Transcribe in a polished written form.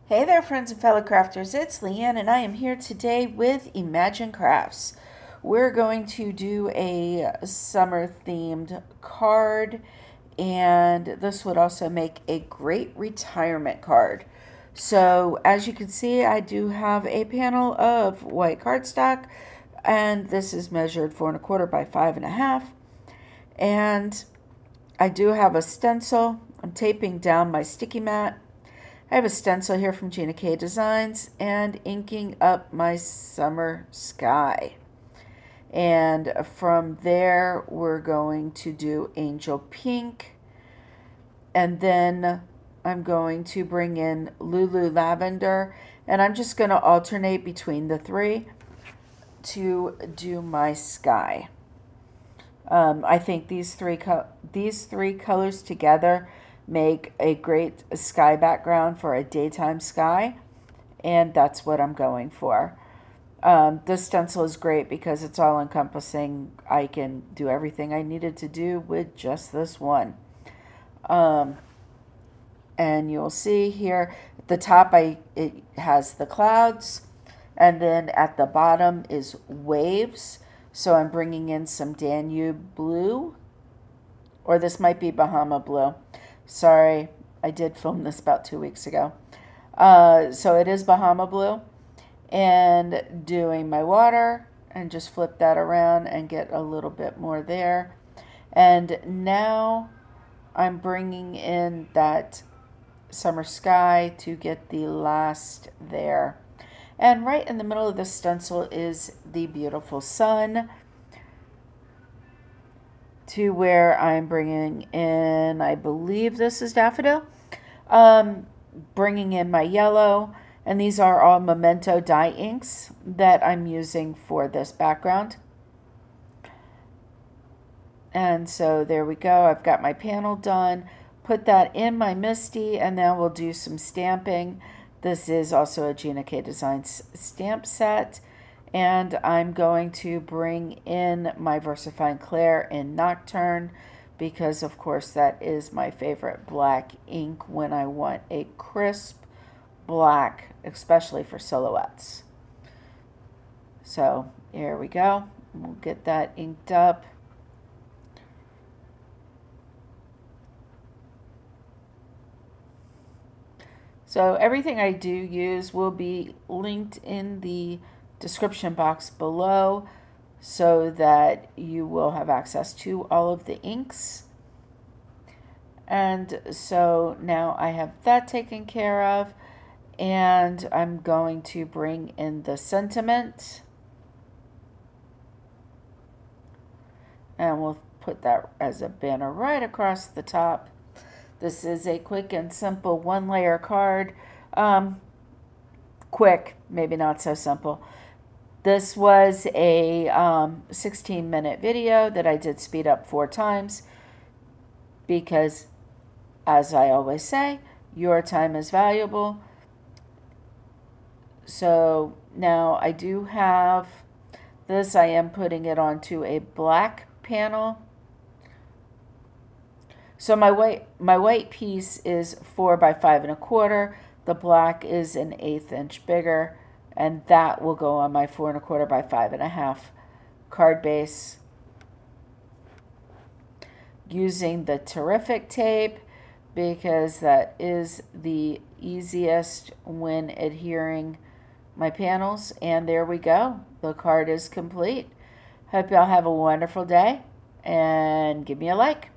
Hey there, friends and fellow crafters. It's LeeAnn, and I am here today with Imagine Crafts. We're going to do a summer themed card, and this would also make a great retirement card. So, as you can see, I do have a panel of white cardstock, and this is measured 4¼ by 5½. And I do have a stencil. I'm taping down my sticky mat. I have a stencil here from Gina K Designs and inking up my summer sky. And from there, we're going to do Angel Pink. And then I'm going to bring in Lulu Lavender. And I'm just going to alternate between the three to do my sky. I think these three colors together make a great sky background for a daytime sky, and that's what I'm going for. This stencil is great because it's all encompassing. I can do everything I needed to do with just this one. And you'll see here at the top it has the clouds, and then at the bottom is waves. So I'm bringing in some Danube blue, or this might be Bahama blue. Sorry, I did film this about 2 weeks ago. So it is Bahama blue. And doing my water, and just flip that around and get a little bit more there. And now I'm bringing in that summer sky to get the last there. And right in the middle of the stencil is the beautiful sun, to where I'm bringing in, I believe this is daffodil, bringing in my yellow, and these are all Memento dye inks that I'm using for this background. And so there we go. I've got my panel done. Put that in my Misty, and then we'll do some stamping. This is also a Gina K Designs stamp set. And I'm going to bring in my VersaFine Clair in Nocturne, because of course that is my favorite black ink when I want a crisp black, especially for silhouettes. So here we go. We'll get that inked up. So everything I do use will be linked in the description box below, so that you will have access to all of the inks. And so now I have that taken care of, and I'm going to bring in the sentiment, and we'll put that as a banner right across the top. This is a quick and simple one-layer card. Quick, maybe not so simple. This was a 16-minute video that I did speed up 4 times because, as I always say, your time is valuable. So now I do have this. I am putting it onto a black panel. So my white piece is 4 by 5¼ The black is an 1/8 inch bigger, and that will go on my 4¼ by 5½ card base. Using the Terrific tape, because that is the easiest when adhering my panels. And there we go. The card is complete. Hope y'all have a wonderful day, and give me a like.